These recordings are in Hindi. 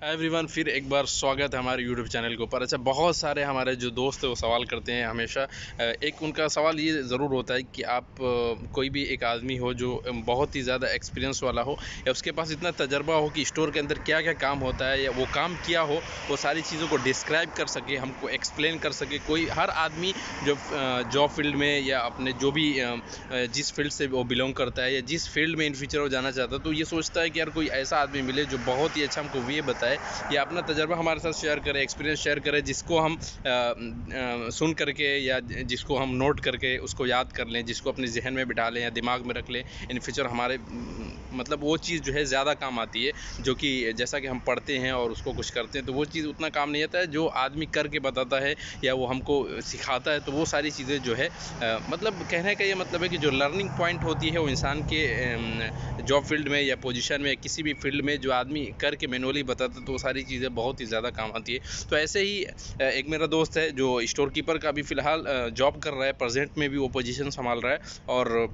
एवरीवन, फिर एक बार स्वागत है हमारे यूट्यूब चैनल के ऊपर। अच्छा, बहुत सारे हमारे जो दोस्त हैं वो सवाल करते हैं हमेशा। एक उनका सवाल ये ज़रूर होता है कि आप कोई भी एक आदमी हो जो बहुत ही ज़्यादा एक्सपीरियंस वाला हो या उसके पास इतना तजर्बा हो कि स्टोर के अंदर क्या क्या काम होता है या वो काम किया हो, वो सारी चीज़ों को डिस्क्राइब कर सके, हमको एक्सप्लेन कर सके। कोई हर आदमी जो जॉब फील्ड में या अपने जो भी जिस फील्ड से वो बिलोंग करता है या जिस फील्ड में इन फ्यूचर वो जाना चाहता है, तो ये सोचता है कि यार कोई ऐसा आदमी मिले जो बहुत ही अच्छा हमको ये बताए या अपना तजर्बा हमारे साथ शेयर करे, एक्सपीरियंस शेयर करे, जिसको हम सुन करके या जिसको हम नोट करके उसको याद कर लें, जिसको अपने जहन में बिठा लें या दिमाग में रख लें। इन फ्यूचर हमारे मतलब वो चीज़ जो है ज़्यादा काम आती है, जो कि जैसा कि हम पढ़ते हैं और उसको कुछ करते हैं तो वो चीज़ उतना काम नहीं आता है। जो आदमी करके बताता है या वो हमको सिखाता है तो वो सारी चीज़ें जो है मतलब कहने का ये मतलब है कि जो लर्निंग पॉइंट होती है वो इंसान के जॉब फील्ड में या पोजीशन में या किसी भी फील्ड में जो आदमी करके मैनुअली बताता है तो वो सारी चीज़ें बहुत ही ज़्यादा काम आती है। तो ऐसे ही एक मेरा दोस्त है जो स्टोर कीपर का भी फ़िलहाल जॉब कर रहा है, प्रेजेंट में भी वो पोजीशन संभाल रहा है और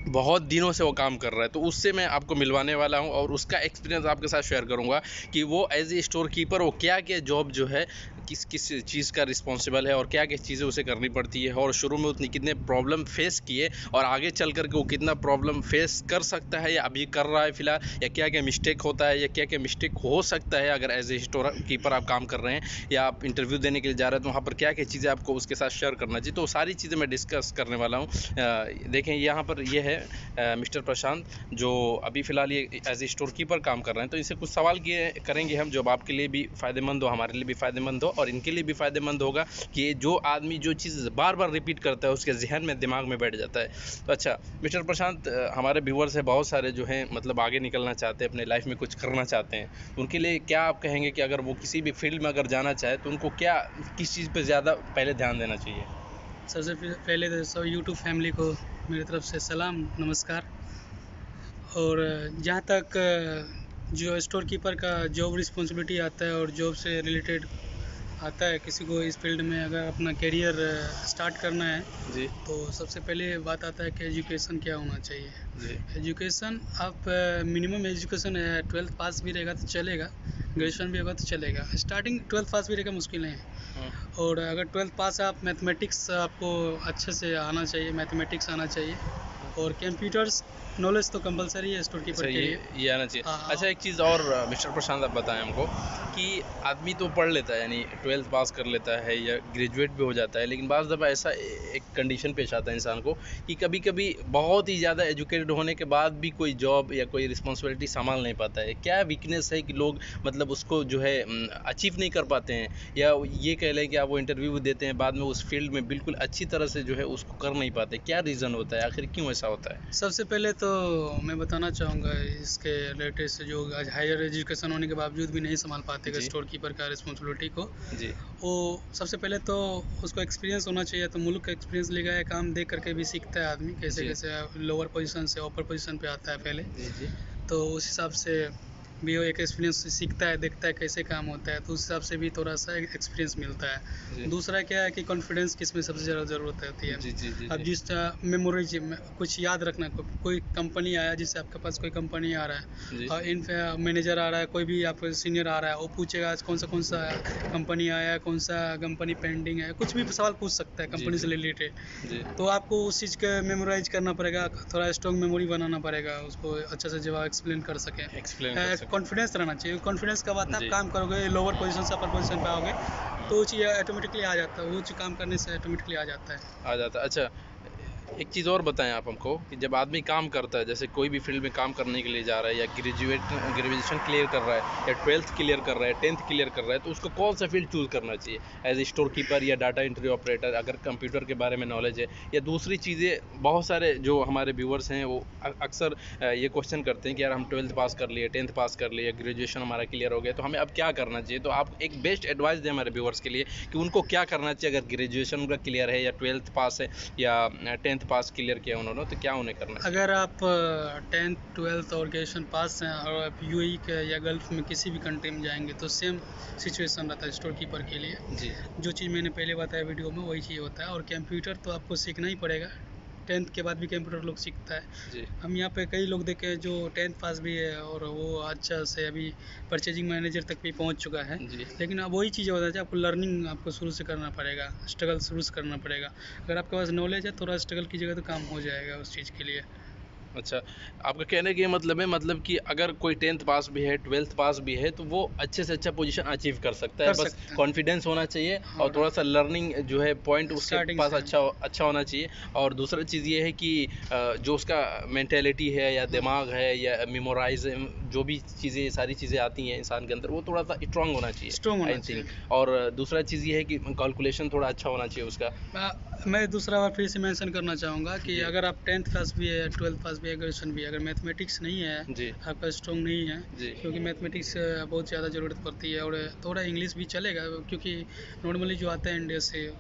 बहुत दिनों से वो काम कर रहा है। तो उससे मैं आपको मिलवाने वाला हूँ और उसका एक्सपीरियंस आपके साथ शेयर करूँगा कि वो एज ए स्टोर कीपर वो क्या क्या जॉब जो है किस किस चीज़ का रिस्पॉन्सिबल है और क्या क्या चीज़ें उसे करनी पड़ती है और शुरू में उसने कितने प्रॉब्लम फेस किए और आगे चल कर के वो कितना प्रॉब्लम फेस कर सकता है या अभी कर रहा है फ़िलहाल, या क्या क्या मिस्टेक होता है या क्या क्या मिस्टेक हो सकता है अगर एज ए स्टोर कीपर आप काम कर रहे हैं या आप इंटरव्यू देने के लिए जा रहे हैं तो वहाँ पर क्या क्या चीज़ें आपको उसके साथ शेयर करना चाहिए। तो सारी चीज़ें मैं डिस्कस करने वाला हूँ। देखें यहाँ पर ये है मिस्टर प्रशांत जो अभी फ़िलहाल ये एज ए स्टोर कीपर काम कर रहे हैं। तो इनसे कुछ सवाल किए करेंगे हम जो आपके लिए भी फ़ायदेमंद हो, हमारे लिए भी फ़ायदेमंद हो और इनके लिए भी फ़ायदेमंद होगा कि जो आदमी जो चीज़ बार बार रिपीट करता है उसके जहन में दिमाग में बैठ जाता है। तो अच्छा मिस्टर प्रशांत, हमारे व्यूवर्स हैं बहुत सारे जो हैं मतलब आगे निकलना चाहते हैं, अपने लाइफ में कुछ करना चाहते हैं, उनके लिए क्या आप कहेंगे कि अगर वो किसी भी फील्ड में अगर जाना चाहे तो उनको क्या किस चीज़ पर ज़्यादा पहले ध्यान देना चाहिए? सबसे पहले तो सब यूट्यूब फैमिली को मेरी तरफ से सलाम नमस्कार। और जहाँ तक जो स्टोर कीपर का जॉब रिस्पॉन्सिबिलिटी आता है और जॉब से रिलेटेड आता है, किसी को इस फील्ड में अगर अपना करियर स्टार्ट करना है जी तो सबसे पहले बात आता है कि एजुकेशन क्या होना चाहिए। जी एजुकेशन आप मिनिमम एजुकेशन 12th पास भी रहेगा तो चलेगा, ग्रेजुएशन भी होगा तो चलेगा। स्टार्टिंग 12th पास भी रहेगा मुश्किल नहीं है। और अगर 12th पास आप मैथमेटिक्स आपको अच्छे से आना चाहिए, मैथमेटिक्स आना चाहिए और कंप्यूटर्स नॉलेज तो कंपलसरी है स्टोर अच्छा, कीपर के लिए। ये आना चाहिए। हाँ। अच्छा, एक चीज़ और मिस्टर प्रशांत आप बताएं हमको कि आदमी तो पढ़ लेता है यानी 12th पास कर लेता है या ग्रेजुएट भी हो जाता है, लेकिन बाज़ दफ़ा ऐसा एक कंडीशन पेश आता है इंसान को कि कभी कभी बहुत ही ज़्यादा एजुकेटेड होने के बाद भी कोई जॉब या कोई रिस्पॉन्सिबिलिटी संभाल नहीं पाता है। क्या वीकनेस है कि लोग मतलब उसको जो है अचीव नहीं कर पाते हैं, या ये कह लें कि आप वो इंटरव्यू देते हैं बाद में उस फील्ड में बिल्कुल अच्छी तरह से जो है उसको कर नहीं पाते? क्या रीज़न होता है, आखिर क्यों ऐसा होता है? सबसे पहले तो मैं बताना चाहूँगा इसके रिलेटेड से, जो आज हायर एजुकेशन होने के बावजूद भी नहीं संभाल पाते जी स्टोर कीपर का रिस्पॉन्सिबिलिटी को। जी वो सबसे पहले तो उसको एक्सपीरियंस होना चाहिए, तो मुल्क का एक्सपीरियंस लेगा या काम देख करके भी सीखता है आदमी, कैसे जी कैसे लोअर पोजीशन से अपर पोजीशन पे आता है पहले। जी जी तो उस हिसाब से भी वो एक एक्सपीरियंस सीखता है, देखता है कैसे काम होता है, तो उस हिसाब से भी थोड़ा सा एक्सपीरियंस मिलता है। जी दूसरा क्या है कि कॉन्फिडेंस किस में सबसे ज़्यादा ज़रूरत होती है। जी जी जी अब जी जिस मेमोरीज कुछ याद रखना, कोई कंपनी आया, जिससे आपके पास कोई कंपनी आ रहा है जी और इन मैनेजर आ रहा है, कोई भी आप सीनियर आ रहा है, वो पूछेगा आज कौन सा कंपनी आया है, कौन सा कंपनी पेंडिंग है, कुछ भी सवाल पूछ सकता है जी कंपनी जी से रिलेटेड। जी तो आपको उस चीज़ का मेमोराइज करना पड़ेगा, थोड़ा स्ट्रॉन्ग मेमोरी बनाना पड़ेगा, उसको अच्छे से जवाब एक्सप्लेन कर सकें। एक्सप्लेन कर सकते कॉन्फिडेंस रहना चाहिए। कॉन्फिडेंस कब आता हैं। है, आप जी काम करोगे लोअर पोजीशन से अपर पोजीशन पे आओगे तो वो चीज़ ऑटोमेटिकली आ जाता है, वो चीज़ काम करने से ऑटोमेटिकली आ जाता है। आ जाता है। अच्छा, एक चीज़ और बताएं आप हमको कि जब आदमी काम करता है, जैसे कोई भी फील्ड में काम करने के लिए जा रहा है या ग्रेजुएशन क्लियर कर रहा है या 12th क्लियर कर रहा है, 10th क्लियर कर रहा है, तो उसको कौन सा फील्ड चूज़ करना चाहिए? एज ए स्टोर कीपर या डाटा एंट्री ऑपरेटर, अगर कंप्यूटर के बारे में नॉलेज है, या दूसरी चीज़ें। बहुत सारे जो हमारे व्यूवर्स हैं वो अक्सर ये क्वेश्चन करते हैं कि यार हम 12th पास कर लिए, 10th पास कर लिए, ग्रेजुएशन हमारा क्लियर हो गया, तो हमें अब क्या करना चाहिए? तो आप एक बेस्ट एडवाइस दें हमारे व्यूवर्स के लिए कि उनको क्या करना चाहिए अगर ग्रेजुएशन उनका क्लियर है या 12th पास है या 10th पास क्लियर किया उन्होंने, तो क्या उन्हें करना चाहिए? अगर आप 10th 12th और ग्रेजुएशन पास हैं और आप यूएई के या गल्फ में किसी भी कंट्री में जाएंगे तो सेम सिचुएशन रहता है स्टोर कीपर के लिए। जी जो चीज़ मैंने पहले बताया वीडियो में वही चीज़ होता है। और कंप्यूटर तो आपको सीखना ही पड़ेगा, 10th के बाद भी कंप्यूटर लोग सीखता है। जी हम यहाँ पे कई लोग देखे जो 10th पास भी है और वो अच्छा से अभी परचेजिंग मैनेजर तक भी पहुँच चुका है। जी। लेकिन अब वही चीज़ होता है, आपको लर्निंग आपको शुरू से करना पड़ेगा, स्ट्रगल शुरू से करना पड़ेगा। अगर आपके पास नॉलेज है, थोड़ा स्ट्रगल कीजिएगा तो काम हो जाएगा उस चीज़ के लिए। अच्छा, आपका कहने का ये मतलब है, मतलब कि अगर कोई 10th पास भी है, 12th पास भी है, तो वो अच्छे से अच्छा पोजीशन अचीव कर सकता है, कर बस सकते हैं। कॉन्फिडेंस होना चाहिए और और थोड़ा सा लर्निंग जो है पॉइंट उसके स्टार्टिंग पास से अच्छा होना चाहिए। और दूसरा चीज़ ये है कि जो उसका मेंटेलिटी है या दिमाग है या मेमोराइज जो भी चीज़ें, सारी चीज़ें आती हैं इंसान के अंदर, वो थोड़ा सा स्ट्रांग होना चाहिए, स्ट्रॉन्ग होना आई चाहिए। थिंक। और दूसरा चीज़ ये है कि कैलकुलेशन थोड़ा अच्छा होना चाहिए उसका। मैं दूसरा बार फिर से मेंशन करना चाहूँगा कि जी। अगर आप 10th पास भी है, 12th पास भी है, ग्रेजुएशन भी है, अगर मैथमेटिक्स नहीं है, जी आपका स्ट्रॉन्ग नहीं है, जी क्योंकि मैथमेटिक्स बहुत ज़्यादा ज़रूरत पड़ती है। और थोड़ा इंग्लिश भी चलेगा, क्योंकि नॉर्मली जो आते हैं इंडिया से,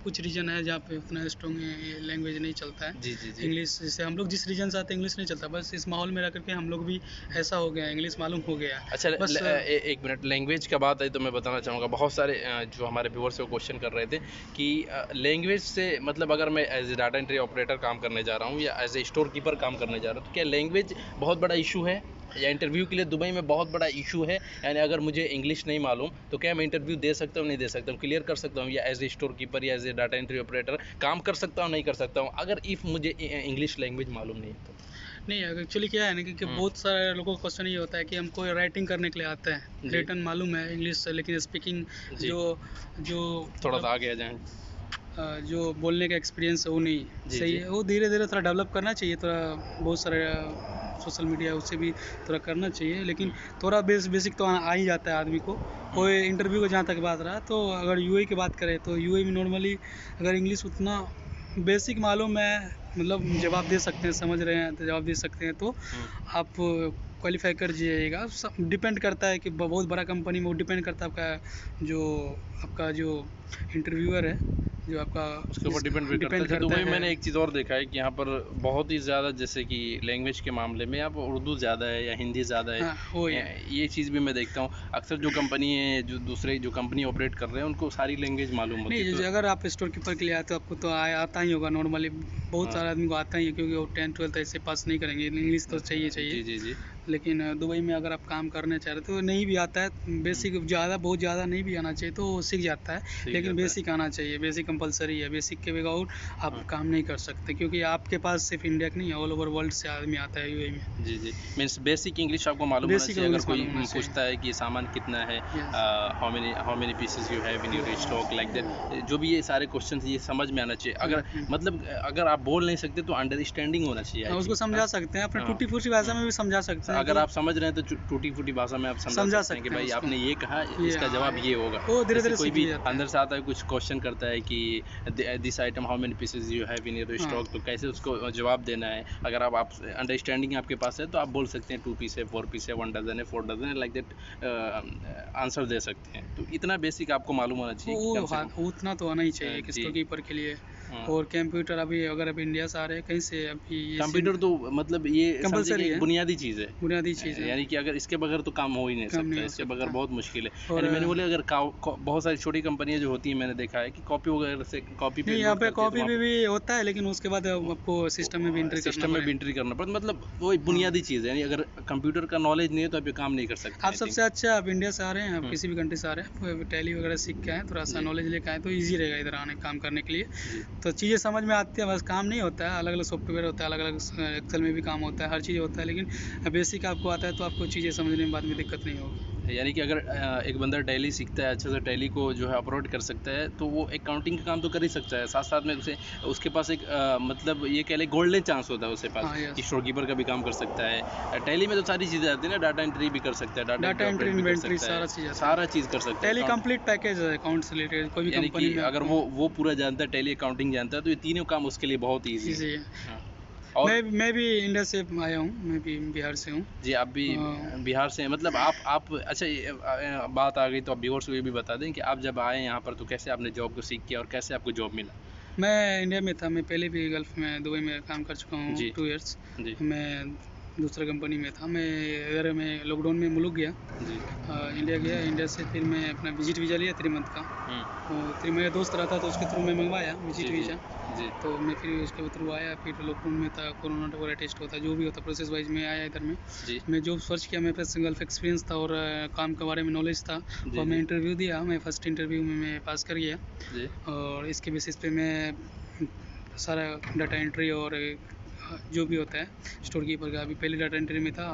कुछ रीजन है जहाँ पे उतना स्ट्रॉन्ग लैंग्वेज नहीं चलता है जी जी जी। इंग्लिश। जैसे हम लोग जिस रीजन से आते हैं इंग्लिश नहीं चलता, बस इस माहौल में रह करके हम लोग भी ऐसा हो गया, इंग्लिश मालूम हो गया। अच्छा, बस एक मिनट, लैंग्वेज का बात है तो मैं बताना चाहूँगा, बहुत सारे जो हमारे व्यूअर्स वो क्वेश्चन कर रहे थे कि लैंग्वेज से मतलब अगर मैं as a data entry operator काम करने जा रहा हूँ या एज ए स्टोर कीपर काम करने जा रहा हूँ, तो क्या लैंग्वेज बहुत बड़ा इशू है, या इंटरव्यू के लिए दुबई में बहुत बड़ा इशू है? यानी अगर मुझे इंग्लिश नहीं मालूम तो क्या मैं इंटरव्यू दे सकता हूँ, नहीं दे सकता हूँ, क्लियर कर सकता हूँ, या एज ए स्टोर कीपर या as a data entry operator काम कर सकता हूँ, नहीं कर सकता हूँ, अगर इफ़ मुझे इंग्लिश लैंग्वेज मालूम नहीं है तो? नहीं, एक्चुअली क्या है ना कि बहुत सारे लोगों का क्वेश्चन ये होता है कि हमको राइटिंग करने के लिए आता है, जी। रिटन मालूम है इंग्लिश से, लेकिन स्पीकिंग जी। जो जो थोड़ा सा मतलब आगे आ जाएँ। जो बोलने का एक्सपीरियंस है वो नहीं जी सही जी है। वो धीरे धीरे थोड़ा डेवलप करना चाहिए, थोड़ा बहुत सारे सोशल मीडिया उससे भी थोड़ा करना चाहिए, लेकिन थोड़ा बेसिक तो आ ही जाता है आदमी को। कोई इंटरव्यू का जहाँ तक बात रहा, तो अगर यूएई की बात करें तो यूएई में नॉर्मली अगर इंग्लिश उतना बेसिक मालूम है, मतलब जवाब दे सकते हैं, समझ रहे हैं तो जवाब दे सकते हैं, तो आप क्वालिफाई कर जाइएगा। सब डिपेंड करता है कि बहुत बड़ा कंपनी में वो डिपेंड करता है आपका जो इंटरव्यूअर है, जो आपका उसके ऊपर डिपेंड भी करता है। डिपेंड अच्छा, करता दुबई है। मैंने एक चीज़ और देखा है कि यहाँ पर बहुत ही ज़्यादा, जैसे कि लैंग्वेज के मामले में यहाँ पर उर्दू ज़्यादा है या हिंदी ज़्यादा है। हाँ, वो ही ये चीज़ भी मैं देखता हूँ अक्सर, जो कंपनी है, जो दूसरे जो कंपनी ऑपरेट कर रहे हैं, उनको सारी लैंग्वेज मालूम होती नहीं, है, जैसे तो अगर आप स्टोर कीपर के लिए आए तो आपको तो आता ही होगा नॉर्मली, बहुत हाँ। सारे आदमी को आता ही है, क्योंकि वो 10th 12th ऐसे पास नहीं करेंगे, इंग्लिश तो चाहिए जी जी जी। लेकिन दुबई में अगर आप काम करना चाह रहे हो तो नहीं भी आता है, बेसिक बहुत ज़्यादा नहीं भी आना चाहिए, तो वो सीख जाता है, सीख लेकिन जाता है। बेसिक आना चाहिए, बेसिक कंपलसरी है, बेसिक के बगैर आप हाँ। काम नहीं कर सकते, क्योंकि आपके पास सिर्फ इंडिया का नहीं है, ऑल ओवर वर्ल्ड से आदमी आता है यूएई में। जी जी। मीन्स बेसिक इंग्लिश आपको मालूम होना बेसिक चाहिए। अगर इंग्लिश कोई मालूम होना चाहिए। पूछता है कि सामान कितना है, yes. How many pieces you have in your stock, like that, जो भी ये सारे क्वेश्चन ये समझ में आना चाहिए। अगर मतलब अगर आप बोल नहीं सकते तो अंडरस्टैंडिंग होना चाहिए, आई उसको थिंक। समझा सकते हैं, अपने हाँ, टूटी फूटी भाषा हाँ। में भी समझा सकते हैं अगर कि आप समझ रहे हैं तो टूटी फूटी भाषा में आप समझा समझा सकते हैं कि सकते हैं भाई उसको। आपने ये कहा, ये इसका जवाब ये होगा। वो धीरे जैसे धीरे कोई सीख भी जाता है। अंदर से आता है, कुछ क्वेश्चन करता है कि this item how many pieces you have in your हाँ। स्टॉक, तो कैसे उसको जवाब देना है। अगर आप अंडरस्टैंडिंग आपके पास है तो आप बोल सकते हैं 2 पीस है, 4 पीस है, 1 डज़न है, 4 डज़न है, लाइक दैट आंसर दे सकते हैं। तो इतना बेसिक आपको मालूम होना चाहिए कि कम से कम। उतना तो आना ही चाहिए कि जी। स्टोर कीपर के लिए। हाँ। और कंप्यूटर अभी अगर आप इंडिया से आ रहे हैं कहीं से, अभी ये कंप्यूटर तो मतलब ये समझिए कंपलसरी कि एक है, बुनियादी चीज़ है। बुनियादी चीज़ है, यानी कि अगर इसके बगैर तो काम हो ही नहीं काम नहीं सकता, हो इसके सकता। बगैर बहुत मुश्किल है। और यानी मैंने बोले अगर बहुत सारी छोटी कंपनियां जो होती हैं, मैंने देखा है कि कॉपी वगैरह से कॉपी पे नहीं, यहाँ नोट पे करती है, तो कॉपी वहाँ पे भी होता है, लेकिन उसके बाद आपको सिस्टम में भी एंट्री करना सिस्टम में भी पड़ेगा। एंट्री करना पड़ता, मतलब वो एक बुनियादी चीज़ है। यानी अगर कंप्यूटर का नॉलेज नहीं है तो आप ये काम नहीं कर सकते। आप I सबसे think। अच्छा, आप इंडिया से आ रहे हैं, आप किसी भी कंट्री से आ रहे हैं, टैली वगैरह सीख के आए, थोड़ा सा जी नॉलेज लेके आए, तो ईजी रहेगा इधर आने काम करने के लिए। जी तो चीज़ें समझ में आती है, बस काम नहीं होता है, अलग अलग सॉफ्टवेयर होता है, अलग अलग एक्सेल में भी काम होता है, हर चीज़ होता है, लेकिन बेसिक आपको आता है तो आपको चीज़ें समझने में बाद में दिक्कत नहीं होगी। यानी कि अगर एक बंदा टैली सीखता है, अच्छे से टैली को जो है अपलोड कर सकता है, तो वो अकाउंटिंग का काम तो कर ही सकता है, साथ साथ में उसके पास एक मतलब ये कह लें गोल्डन चांस होता है उसके पास, हाँ, कि यस। स्टोर कीपर का भी काम कर सकता है। टैली में तो सारी चीज़ें आती है ना, डाटा एंट्री भी कर सकता है, डाटा एंट्री, ऑपरेट भी कर इन्वेंट्री, सकता है, सारा चीज़ आता है। सारा चीज़ कर सकता है। टैली कंप्लीट पैकेज है अकाउंट से रिलेटेड, कोई भी यानी कंपनी कि में अगर वो पूरा जानता है, टैली अकाउंटिंग जानता है, तो ये तीनों काम उसके लिए बहुत ईजी ईजी है। है। हाँ। और मैं भी इंडिया से आया हूँ, मैं भी बिहार से हूँ। जी, आप भी बिहार से हैं, मतलब आप अच्छा, बात आ गई तो आप व्यूअर्स को ये भी बता दें कि आप जब आए यहाँ पर तो कैसे आपने जॉब को सीख किया और कैसे आपको जॉब मिला? मैं इंडिया में था, मैं पहले भी गल्फ़ में, दुबई में काम कर चुका हूँ जी 2 इयर्स। जी मैं दूसरा कंपनी में था। मैं इधर मैं लॉकडाउन में मुल्क गया, जी। इंडिया गया। इंडिया से फिर मैं अपना विजिट वीज़ा लिया 3 मंथ का। तो फिर मेरा दोस्त रहा था तो उसके थ्रू मैं मंगवाया विजिट जी, जी, वीज़ा। जी, तो मैं फिर उसके थ्रू आया। फिर लॉकडाउन में था, कोरोना वगैरह टेस्ट होता, जो भी होता प्रोसेस वाइज में आया इधर में। जी, मैं जॉब सर्च किया, मेरे पास गल्फ एक्सपीरियंस था और काम के बारे में नॉलेज था। जी, और मैं जी, इंटरव्यू दिया, मैं फर्स्ट इंटरव्यू में मैं पास कर गया। जी। और इसके बेसिस पे मैं सारा डाटा एंट्री और जो भी होता है स्टोर कीपर का, अभी पहले डाटा एंट्री में था।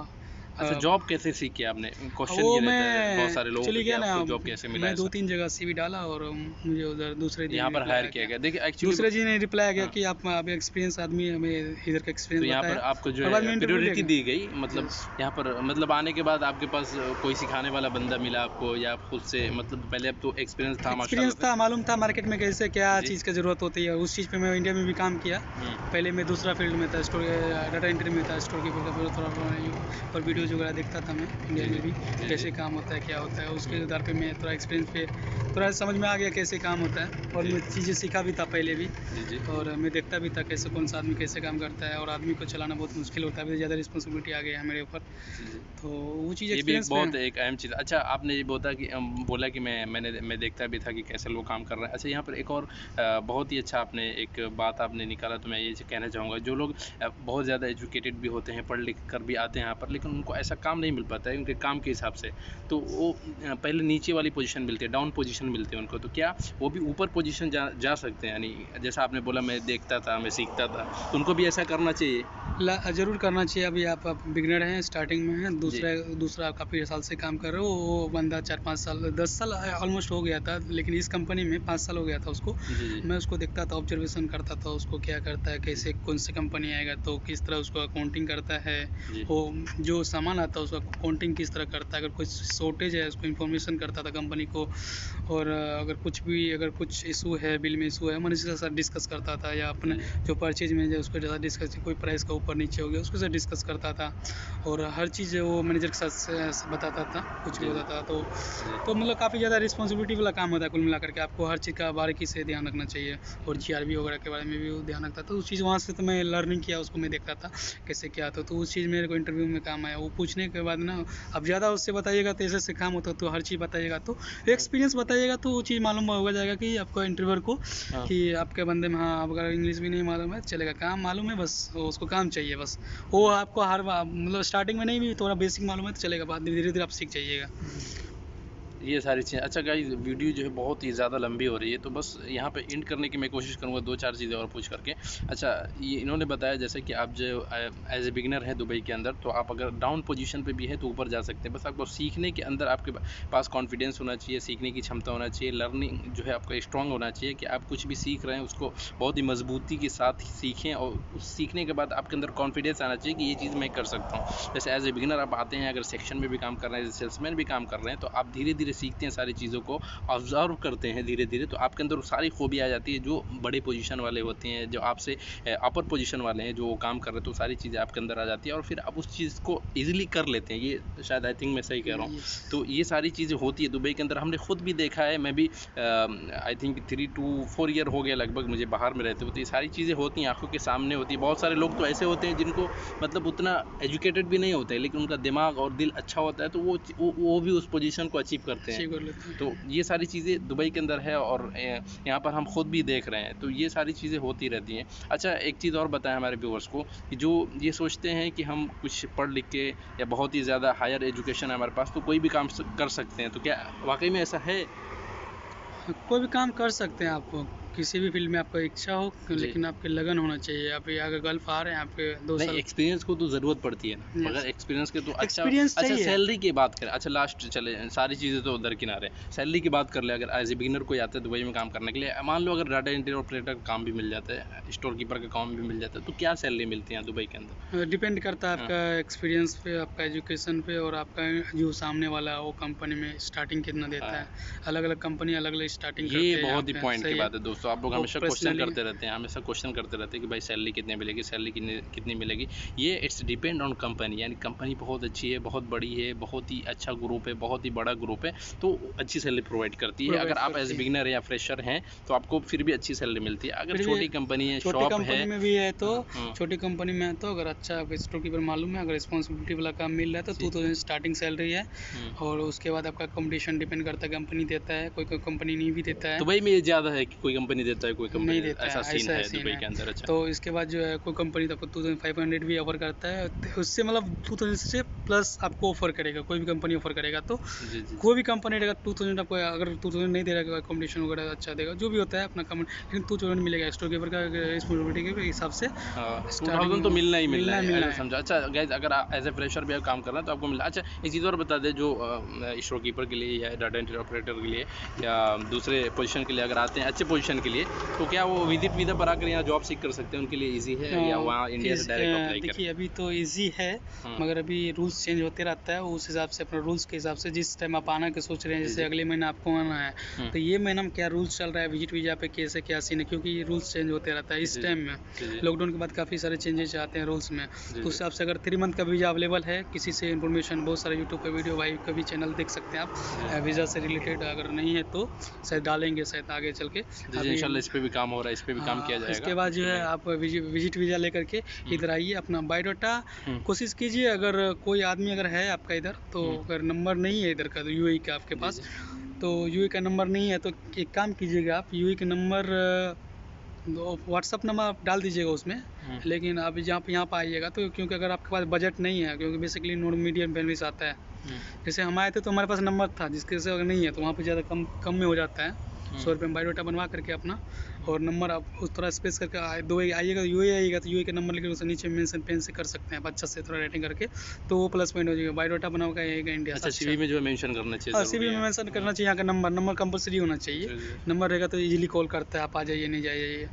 अच्छा, जॉब कैसे सीखी आपने? क्वेश्चन वो ये मैं रहता है बहुत सारे लोगों का एक्चुअली कि क्या ना, आपको जॉब कैसे मिला मैं ऐसा? 2-3 जगह सीवी डाला और मुझे उधर दूसरे दिन यहाँ पर रिप्लाई हायर आ किया गया। गया। देखिए एक्चुअली दूसरे दिन रिप्लाई आ गया हाँ, कि आप अभी एक्सपीरियंस आदमी है, हमें इधर का तो एक्सपीरियंस यहाँ पर बताया आपको जो और बाद में है इंटरव्यू प्रायोरिटी लेगा। दी गई, मतलब यस। यहाँ पर मतलब आने के बाद आपके पास कोई सिखाने वाला बंदा मिला आपको, या आप खुद से, मतलब पहले अब तो एक्सपीरियंस था एक्सपीरियंस माशाल्लाह था, से? मालूम था मार्केट में कैसे क्या जी। चीज़ की ज़रूरत होती है, उस चीज़ पे मैं इंडिया में भी काम किया। पहले मैं दूसरा फील्ड में था, स्टोर डाटा एंट्री में था, स्टोर कीपर का। फिर थोड़ा और वीडियोज़ वगैरह देखता था मैं इंडिया जी, में जी, भी, जी, कैसे जी, काम होता है, क्या होता है। उसके आधार पे मैं थोड़ा एक्सपीरियंस पे थोड़ा समझ में आ गया कैसे काम होता है। और जी, मैं चीज़ें सीखा भी था पहले भी। जी, जी, और मैं देखता भी था कैसे कौन सा आदमी कैसे काम करता है। और आदमी को चलाना बहुत मुश्किल होता है, अभी ज़्यादा रिस्पॉन्सिबिलिटी आ गया है मेरे ऊपर। जी, जी। तो वो चीज़ ये भी एक एक्सपीरियंस पे। बहुत एक अहम चीज़। अच्छा, आपने ये बोला कि मैं देखता भी था कि कैसे लोग काम कर रहे हैं। अच्छा, यहाँ पर एक और बहुत ही अच्छा आपने एक बात आपने निकाला, तो मैं ये कहना चाहूँगा, जो लोग बहुत ज़्यादा एजुकेटेड भी होते हैं, पढ़ लिख कर भी आते हैं यहाँ पर, लेकिन उनको ऐसा काम नहीं मिल पाता है उनके काम के हिसाब से। तो वो पहले नीचे वाली पोजीशन मिलती है, डाउन पोजीशन मिलती है उनको, तो क्या वो भी ऊपर पोजीशन जा सकते हैं? यानी जैसा आपने बोला मैं देखता था, मैं सीखता था, तो उनको भी ऐसा करना चाहिए? ज़रूर करना चाहिए। अभी आप बिगिनर हैं, स्टार्टिंग में हैं, जी, दूसरा आप काफ़ी साल से काम कर रहे हो। वो बंदा 4-5 साल 10 साल ऑलमोस्ट हो गया था, लेकिन इस कंपनी में 5 साल हो गया था उसको। जी, जी, मैं उसको देखता था, ऑब्जर्वेशन करता था उसको क्या करता है, जी, कैसे कौन सी कंपनी आएगा तो किस तरह उसको अकाउंटिंग करता है। जी, वो जो सामान आता है उसका अकाउंटिंग किस तरह करता है, अगर कोई शॉर्टेज है उसको इन्फॉर्मेशन करता था कंपनी को। और अगर कुछ इशू है, बिल में इशू है, मैनेजर के साथ डिस्कस करता था। या अपने जी, जो परचेज मैनेजर उसके साथ डिस्कस, कोई प्राइस का ऊपर नीचे हो गया उसके साथ डिस्कस करता था। और हर चीज़ वो मैनेजर के साथ बताता था, कुछ भी जी, होता था तो। जी, तो मतलब काफ़ी ज़्यादा रिस्पॉन्सिबिलिटी वाला काम होता है कुल मिलाकर के। आपको हर चीज़ का बारीकी से ध्यान रखना चाहिए। और जीआरबी वगैरह के बारे में भी वो ध्यान रखता था। तो उस चीज़ वहाँ से तो मैं लर्निंग किया, उसको मैं देखता था कैसे क्या था। तो उस चीज़ मेरे को इंटरव्यू में काम आया। वो पूछने के बाद ना, अब ज़्यादा उससे बताइएगा तो ऐसे काम होता, तो हर चीज़ बताइएगा तो एक्सपीरियंस बताइएगा तो वो चीज़ मालूम हो जाएगा कि आपको इंटरव्यूअर को हाँ। कि आपके बंदे में, हाँ, आप अगर इंग्लिश भी नहीं मालूम है चलेगा, काम मालूम है बस, वो उसको काम चाहिए बस। वो आपको हर बार मतलब स्टार्टिंग में नहीं भी थोड़ा बेसिक मालूम है तो चलेगा, बाद में धीरे धीरे आप सीख जाइएगा। ये सारी चीज़ें। अच्छा गाइस, वीडियो जो है बहुत ही ज़्यादा लंबी हो रही है, तो बस यहाँ पे एंड करने की मैं कोशिश करूँगा 2-4 चीज़ें और पूछ करके। अच्छा, ये इन्होंने बताया जैसे कि आप जो एज ए बिगिनर है दुबई के अंदर, तो आप अगर डाउन पोजीशन पे भी है तो ऊपर जा सकते हैं। बस आपको सीखने के अंदर आपके पास कॉन्फिडेंस होना चाहिए, सीखने की क्षमता होना चाहिए, लर्निंग जो है आपका स्ट्रांग होना चाहिए कि आप कुछ भी सीख रहे हैं उसको बहुत ही मजबूती के साथ सीखें, और उस सीखने के बाद आपके अंदर कॉन्फिडेंस आना चाहिए कि ये चीज़ मैं कर सकता हूँ। जैसे एज ए बिगिनर आप आते हैं, अगर सेक्शन में भी काम कर रहे हैं, सेल्समैन भी काम कर रहे हैं, तो आप धीरे धीरे सीखते हैं, सारी चीज़ों को ऑब्जर्व करते हैं धीरे धीरे, तो आपके अंदर सारी खूबी आ जाती है। जो बड़े पोजीशन वाले होते हैं, जो आपसे अपर पोजीशन वाले हैं, जो वो काम कर रहे हैं, तो सारी चीज़ें आपके अंदर आ जाती है और फिर आप उस चीज़ को ईजिली कर लेते हैं। ये शायद आई थिंक मैं सही कह रहा हूँ। यस। तो ये सारी चीज़ें होती है दुबई के अंदर, हमने खुद भी देखा है। मैं भी आई थिंक 3 to 4 ईयर हो गया लगभग मुझे बाहर में रहते हुए, तो ये सारी चीज़ें होती हैं, आंखों के सामने होती है। बहुत सारे लोग तो ऐसे होते हैं जिनको मतलब उतना एजुकेटेड भी नहीं होते, लेकिन उनका दिमाग और दिल अच्छा होता है, तो वो भी उस पोजीशन को अचीव करते हैं। अचीव कर लेते हैं। तो ये सारी चीज़ें दुबई के अंदर है, और यहाँ पर हम खुद भी देख रहे हैं, तो ये सारी चीज़ें होती रहती हैं। अच्छा, एक चीज़ और बताएं हमारे व्यूअर्स को कि जो ये सोचते हैं कि हम कुछ पढ़ लिख के या बहुत ही ज़्यादा हायर एजुकेशन है हमारे पास तो कोई भी काम कर सकते हैं, तो क्या वाकई में ऐसा है? कोई भी काम कर सकते हैं आप, किसी भी फील्ड में आपका इच्छा हो, जी। लेकिन आपके लगन होना चाहिए। आप ये अगर गल्फ आ रहे हैं आपके 2 नहीं, साल। एक्सपीरियंस को तो ज़रूरत पड़ती है ना, यस। मगर एक्सपीरियंस के तो एक्सपीरियंस अच्छा, चाहिए। सैलरी की बात करें। अच्छा, लास्ट चले, सारी चीज़ें तो उधर किनारे, सैलरी की बात कर ले। अगर एज ए बिगिनर कोई आता है दुबई में काम करने के लिए, मान लो अगर डाटा एंट्री ऑपरेटर का काम भी मिल जाता है, स्टोर कीपर का काम भी मिल जाता है, तो क्या सैलरी मिलती है दुबई के अंदर? डिपेंड करता है हाँ, आपका एक्सपीरियंस पे, आपका एजुकेशन पे, और आपका जो सामने वाला वो कंपनी में स्टार्टिंग कितना देता हाँ। है। अलग अलग कंपनी अलग अलग स्टार्टिंग ये करते हैं यहाँ बहुत ही पे, पॉइंट की सही है। बात है दोस्तों। तो आप लोग हमेशा क्वेश्चन personally- करते रहते हैं, हमेशा क्वेश्चन करते रहते हैं कि भाई सैलरी कितनी मिलेगी, सैलरी कितनी मिलेगी। ये इट्स डिपेंड ऑन कंपनी, यानी कंपनी बहुत अच्छी है, बहुत बड़ी है, बहुत ही अच्छा ग्रुप है, बहुत ही बड़ा ग्रुप है, तो अच्छी सैलरी प्रोवाइड करती है। अगर आप एज बिगिनर या फ्रेशर हैं तो आपको फिर भी अच्छी सैलरी मिलती है। अगर छोटी कंपनी है, छोटी शॉप कंपनी है, में भी है तो छोटी कंपनी में है तो अगर अच्छा स्टोर कीपर मालूम है, अगर रिस्पॉन्सिबिलिटी वाला काम मिल रहा है तो 2000 स्टार्टिंग सैलरी है। और उसके बाद आपका कंपटीशन डिपेंड करता है, कंपनी देता है, कोई कंपनी नहीं भी देता है। दुबई में ये ज़्यादा है कि कोई कंपनी देता है, कोई कंपनी नहीं देता ऐसा है, सीन है दुबई के अंदर। अच्छा, तो इसके बाद जो है कोई कंपनी तो आपको 2500 भी ऑफर करता है, उससे मतलब 2000 से प्लस आपको ऑफर करेगा, कोई भी कंपनी ऑफर करेगा तो जी जी। कोई भी कंपनी रहेगा 2000 आपको, अगर 2000 नहीं दे रहा है कंपटीशन वगैरह अच्छा देगा, जो भी होता है अपना कमेंट, लेकिन 2000 मिलेगा स्टोर कीपर का रिस्पॉन्सिबिलिटी के हिसाब से। 2000 तो मिलना ही मिलना है, मिलना ऐसा समझा। अच्छा गाइस, अगर आप एज ए फ्रेशर भी आप काम कर रहे हैं तो आपको मिला। अच्छा, एक चीज़ और बता दें, जो स्टोर कीपर के लिए या डाटा एंट्री ऑपरेटर के लिए या दूसरे पोजीशन के लिए अगर आते हैं, अच्छे पोजीशन के लिए, तो क्या वो विजिट वीज़ा पर आकर यहाँ जॉब सीख कर सकते हैं? उनके लिए इजी है या वहाँ इंडिया से डायरेक्ट अप्लाई करें? देखिए अभी तो इजी है, मगर अभी रूल्स चेंज होते रहता है, उस हिसाब से अपने रूल्स के हिसाब से जिस टाइम आप आना के सोच रहे हैं, जैसे अगले महीने आपको आना है तो ये महीना में क्या रूल्स चल रहा है, विजिट वीज़ा पे कैसे क्या सीन है, क्योंकि ये रूल्स चेंज होते रहता है इस टाइम में। लॉकडाउन के बाद काफ़ी सारे चेंजेस आते हैं रूल्स में, तो उस हिसाब से अगर 3 मंथ का वीज़ा अवेलेबल है, किसी से इन्फॉर्मेशन बहुत सारे यूट्यूब पे वीडियो भाई का भी चैनल देख सकते हैं आप, वीज़ा से रिलेटेड अगर नहीं है तो शायद डालेंगे शायद आगे चल के। इंशाल्लाह इस पे भी काम हो रहा है, इस पे भी काम किया जाएगा। इसके बाद जो है आप विजिट वीज़ा लेकर के इधर आइए, अपना बायोडाटा कोशिश कीजिए, अगर कोई आदमी अगर है आपका इधर तो, अगर नंबर नहीं है इधर का तो यूएई का आपके पास, तो यूएई का नंबर नहीं है तो एक काम कीजिएगा, आप यूएई के नंबर व्हाट्सअप नंबर आप डाल दीजिएगा उसमें, लेकिन आप यहाँ पे आइएगा तो, क्योंकि अगर आपके पास बजट नहीं है, क्योंकि बेसिकली नॉन मीडियम फैमिली आता है, जैसे हम आए थे तो हमारे पास नंबर था, जिसके से अगर नहीं है तो वहाँ पे ज़्यादा कम में हो जाता है। 100 रुपये में बायोडाटा बनवा करके अपना, और नंबर आप उस तरह स्पेस करके आइएगा, यूए आइएगा तो यूए का नंबर लेकर उसे नीचे मेंशन पेन से कर सकते हैं आप, अच्छा से थोड़ा रेटिंग करके, तो वो प्लस पॉइंट हो जाएगा। बायोडाटा बनाओ का आएगा इंडिया। अच्छा, सीवी में जो है मेंशन करना चाहिए। हाँ, सीवी में मेंशन करना चाहिए, यहाँ का नंबर कंपलसरी होना चाहिए। नंबर रहेगा तो इजीली कॉल करता है, आप आ जाइए, नहीं जाइए।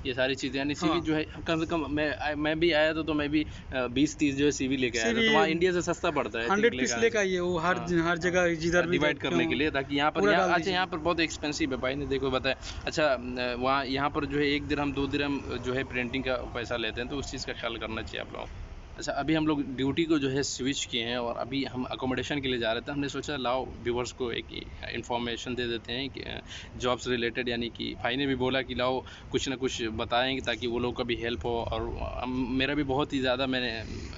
ये सारी चीज़ें, यानी सीवी जो है कम से कम मैं भी आया तो मैं भी 20-30 जो है सीवी लेके आया था, तो वहाँ इंडिया से सस्ता पड़ता है। 100 पीस लेकर आइए, वो हर जगह जिधर भी डिवाइड करने के लिए, ताकि यहाँ पर अच्छा, यहाँ पर बहुत एक्सपेंसिव है भाई ने देखो बताया। अच्छा, वहाँ यहाँ पर जो है 1 दिरहम 2 दिरहम जो है प्रिंटिंग का पैसा लेते हैं, तो उस चीज़ का ख्याल करना चाहिए आप लोगों को। अच्छा, अभी हम लोग ड्यूटी को जो है स्विच किए हैं और अभी हम अकोमोडेशन के लिए जा रहे थे। हमने सोचा लाओ व्यूवर्स को एक इन्फॉर्मेशन दे देते हैं कि जॉब से रिलेटेड, यानी कि भाई ने भी बोला कि लाओ कुछ ना कुछ बताएंगे ताकि वो लोग का भी हेल्प हो। और मेरा भी बहुत ही ज़्यादा, मैंने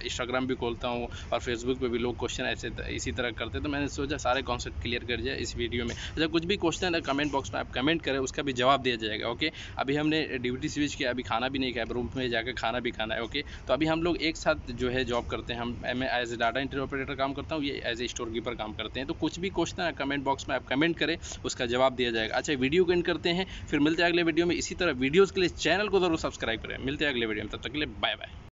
इंस्टाग्राम भी खोलता हूँ और फेसबुक पे भी लोग क्वेश्चन इसी तरह करते, तो मैंने सोचा सारे कॉन्सेप्ट क्लियर कर जाए इस वीडियो में। अच्छा, कुछ भी क्वेश्चन है कमेंट बॉक्स में आप कमेंट करें, उसका भी जवाब दिया जाएगा। ओके, अभी हमने ड्यूटी स्विच किया, अभी खाना भी नहीं खाया, रूम में जाकर खाना भी खाना है। ओके, तो अभी हम लोग एक साथ जो है जॉब करते हैं। मैं as a data entry operator काम करता हूँ, ये एज ए स्टोर कीपर काम करते हैं। तो कुछ भी क्वेश्चन है कमेंट बॉक्स में आप कमेंट करें, उसका जवाब दिया जाएगा। अच्छा, वीडियो को एंड करते हैं, फिर मिलते हैं अगले वीडियो में। इसी तरह वीडियोज़ के लिए चैनल को जरूर सब्सक्राइब करें। मिलते हैं अगले वीडियो में, तब तक के लिए बाय बाय।